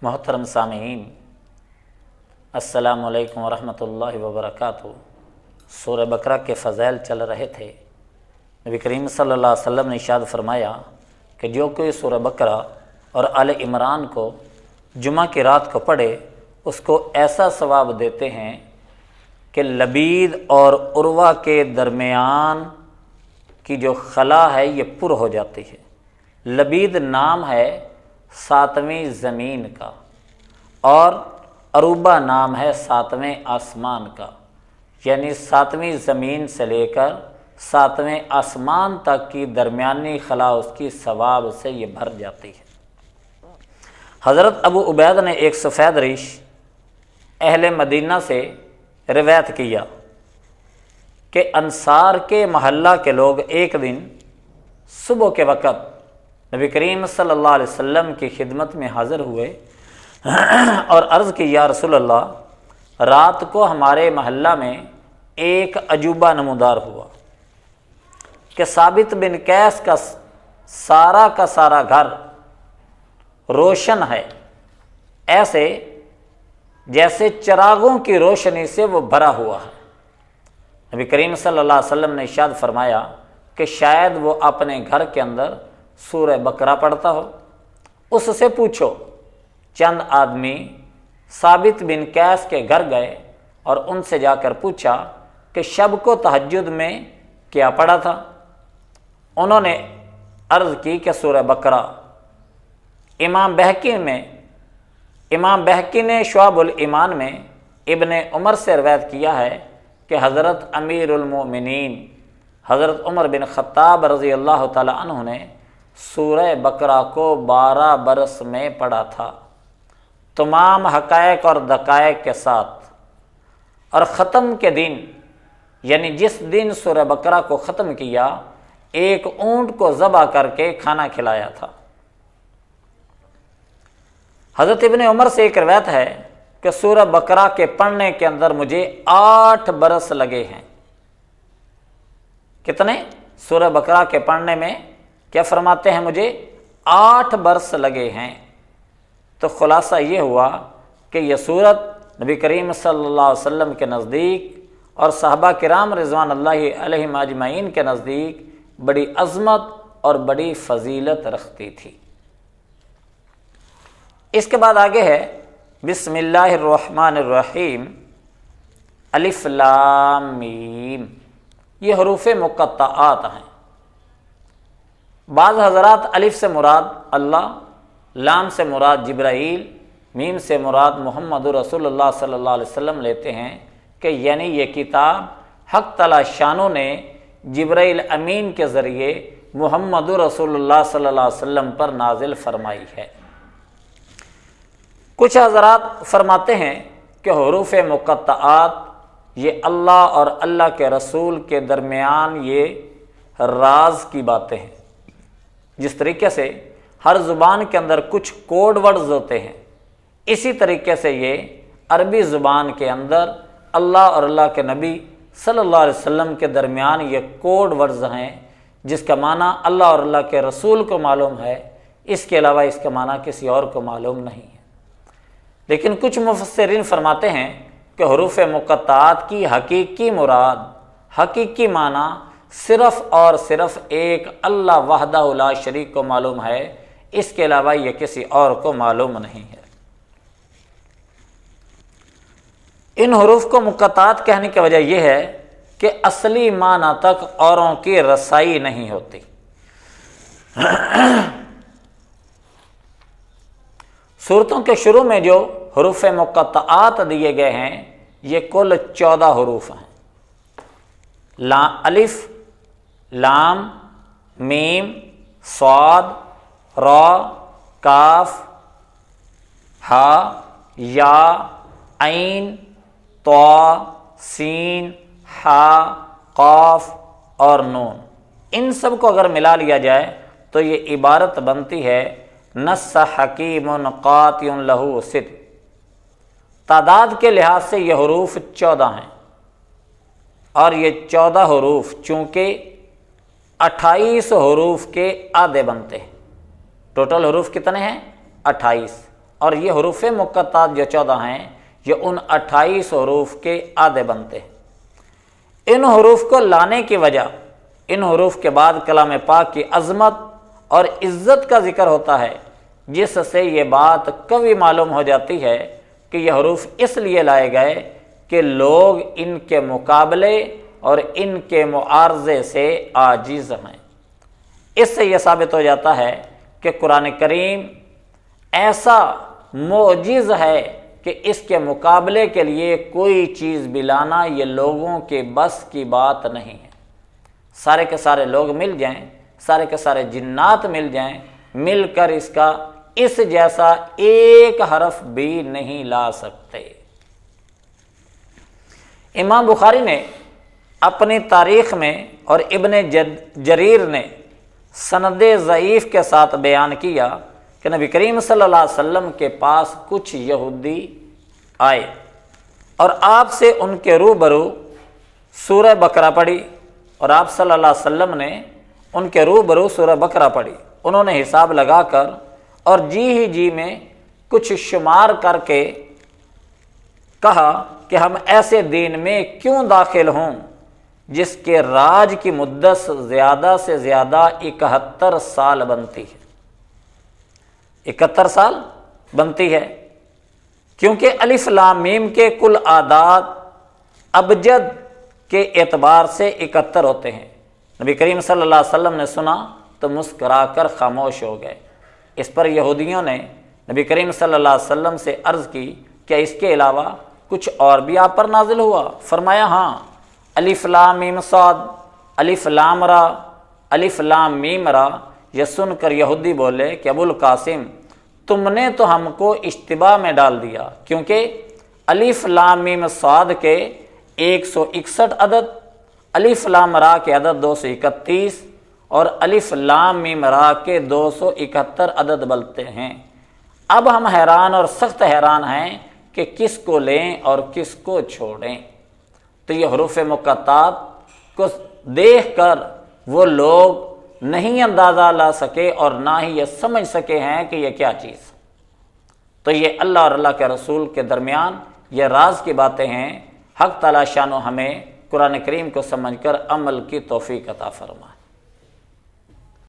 محترم سامعین، السلام علیکم ورحمۃ اللہ وبرکاتہ۔ سورہ بقرہ کے فضائل چل رہے تھے۔ نبی کریم صلی اللہ علیہ وسلم نے ارشاد فرمایا کہ جو کوئی سورہ بقرہ اور آل عمران کو جمعہ کی رات کو پڑھے اس کو ایسا ثواب دیتے ہیں کہ لبید اور عروہ کے درمیان کی جو خلا ہے یہ پر ہو جاتی ہے۔ لبید نام ہے 7ویں زمین کا اور عروبہ نام ہے 7ویں آسمان کا، یعنی 7ویں زمین سے لے کر 7ویں آسمان تک کی درمیانی خلا اس کی ثواب سے یہ بھر جاتی ہے۔ حضرت ابو عبید نے ایک سفید ریش اہل مدینہ سے روایت کیا کہ انصار کے محلہ کے لوگ ایک دن صبح کے وقت نبی کریم صلی اللہ علیہ وسلم کی خدمت میں حاضر ہوئے اور عرض کی، یا رسول اللہ، رات کو ہمارے محلہ میں ایک عجوبہ نمودار ہوا کہ ثابت بن قیس کا سارا گھر روشن ہے، ایسے جیسے چراغوں کی روشنی سے وہ بھرا ہوا ہے۔ نبی کریم صلی اللہ علیہ وسلم نے ارشاد فرمایا کہ شاید وہ اپنے گھر کے اندر سورہ بقرہ پڑھتا ہو، اس سے پوچھو۔ چند آدمی ثابت بن قیس کے گھر گئے اور ان سے جا کر پوچھا کہ شب کو تہجد میں کیا پڑھا تھا؟ انہوں نے عرض کی کہ سورہ بقرہ۔ امام بہقی نے شعب الایمان میں ابن عمر سے روایت کیا ہے کہ حضرت امیر المؤمنین حضرت عمر بن خطاب رضی اللہ تعالی عنہ نے سورہ بقرہ کو 12 برس میں پڑھا تھا، تمام حقائق اور دقائق کے ساتھ، اور ختم کے دن یعنی جس دن سورہ بقرہ کو ختم کیا ایک اونٹ کو ذبح کر کے کھانا کھلایا تھا۔ حضرت ابن عمر سے ایک روایت ہے کہ سورہ بقرہ کے پڑھنے کے اندر مجھے 8 برس لگے ہیں۔ کتنے؟ سورہ بقرہ کے پڑھنے میں کیا فرماتے ہیں؟ مجھے 8 برس لگے ہیں۔ تو خلاصہ یہ ہوا کہ یہ سورت نبی کریم صلی اللہ علیہ وسلم کے نزدیک اور صحابہ کرام رضوان اللہ علیہم اجمعین کے نزدیک بڑی عظمت اور بڑی فضیلت رکھتی تھی۔ اس کے بعد آگے ہے بسم اللہ الرحمن الرحیم، الف لام میم۔ یہ حروف مقطعات ہیں۔ بعض حضرات الف سے مراد اللہ، لام سے مراد جبرائیل، میم سے مراد محمد رسول اللہ صلی اللہ علیہ وسلم لیتے ہیں کہ یعنی یہ کتاب حق تعالی شانوں نے جبرائیل امین کے ذریعے محمد رسول اللہ صلی اللہ علیہ وسلم پر نازل فرمائی ہے۔ کچھ حضرات فرماتے ہیں کہ حروف مقطعات یہ اللہ اور اللہ کے رسول کے درمیان یہ راز کی باتیں ہیں۔ جس طریقے سے ہر زبان کے اندر کچھ کوڈ ورڈز ہوتے ہیں، اسی طریقے سے یہ عربی زبان کے اندر اللہ اور اللہ کے نبی صلی اللہ علیہ وسلم کے درمیان یہ کوڈ ورڈز ہیں، جس کا معنی اللہ اور اللہ کے رسول کو معلوم ہے، اس کے علاوہ اس کا معنی کسی اور کو معلوم نہیں ہے۔ لیکن کچھ مفسرین فرماتے ہیں کہ حروف مقطعات کی حقیقی مراد، حقیقی معنی صرف اور صرف ایک اللہ وحدہ لا شریک کو معلوم ہے، اس کے علاوہ یہ کسی اور کو معلوم نہیں ہے۔ ان حروف کو مقطعات کہنے کی وجہ یہ ہے کہ اصلی معنی تک اوروں کی رسائی نہیں ہوتی۔ سورتوں کے شروع میں جو حروف مقطعات دیے گئے ہیں یہ کل 14 حروف ہیں۔ الف، لام، میم، صاد، را، کاف، ہا، یا، عین، طا، سین، ہا، قاف اور نون۔ ان سب کو اگر ملا لیا جائے تو یہ عبارت بنتی ہے نص حکیم قاطع لہ صدق۔ تعداد کے لحاظ سے یہ حروف 14 ہیں، اور یہ 14 حروف چونکہ 28 حروف کے آدھے بنتے ہیں۔ ٹوٹل حروف کتنے ہیں؟ 28، اور یہ حروف مقطعات جو 14 ہیں یہ ان 28 حروف کے آدھے بنتے ہیں۔ ان حروف کو لانے کی وجہ، ان حروف کے بعد کلام پاک کی عظمت اور عزت کا ذکر ہوتا ہے، جس سے یہ بات قوی معلوم ہو جاتی ہے کہ یہ حروف اس لیے لائے گئے کہ لوگ ان کے مقابلے اور ان کے معارضے سے عاجز ہیں۔ اس سے یہ ثابت ہو جاتا ہے کہ قرآن کریم ایسا معجز ہے کہ اس کے مقابلے کے لیے کوئی چیز بھی لانا یہ لوگوں کے بس کی بات نہیں ہے۔ سارے کے سارے لوگ مل جائیں، سارے کے سارے جنات مل جائیں، مل کر اس کا اس جیسا ایک حرف بھی نہیں لا سکتے۔ امام بخاری نے اپنی تاریخ میں اور ابن جریر نے سند ضعیف کے ساتھ بیان کیا کہ نبی کریم صلی اللہ علیہ وسلم کے پاس کچھ یہودی آئے اور آپ سے ان کے روبرو سورہ بقرہ پڑھی، اور آپ صلی اللہ علیہ وسلم نے ان کے روبرو سورہ بقرہ پڑھی۔ انہوں نے حساب لگا کر اور جی میں کچھ شمار کر کے کہا کہ ہم ایسے دین میں کیوں داخل ہوں جس کے راج کی مدت زیادہ سے زیادہ 71 سال بنتی ہے۔ 71 سال بنتی ہے، کیونکہ الف لام میم کے کل اعداد ابجد کے اعتبار سے 71 ہوتے ہیں۔ نبی کریم صلی اللہ علیہ وسلم نے سنا تو مسکرا کر خاموش ہو گئے۔ اس پر یہودیوں نے نبی کریم صلی اللہ علیہ وسلم سے عرض کی کہ اس کے علاوہ کچھ اور بھی آپ پر نازل ہوا؟ فرمایا ہاں، الف لام میم صاد، الف لام را، الف لام میم را۔ یہ سن کر یہودی بولے کہ ابو القاسم تم نے تو ہم کو اشتباہ میں ڈال دیا، کیونکہ الف لام میم صاد کے 161 عدد، الف لام را کے عدد 231 اور الف لام میم را کے 271 عدد بنتے ہیں۔ اب ہم حیران اور سخت حیران ہیں کہ کس کو لیں اور کس کو چھوڑیں۔ تو یہ حروف مقطعات کو دیکھ کر وہ لوگ نہیں اندازہ لا سکے اور نہ ہی یہ سمجھ سکے ہیں کہ یہ کیا چیز۔ تو یہ اللہ اور اللہ کے رسول کے درمیان یہ راز کی باتیں ہیں۔ حق تعالی شانو ہمیں قرآن کریم کو سمجھ کر عمل کی توفیق عطا فرمائے۔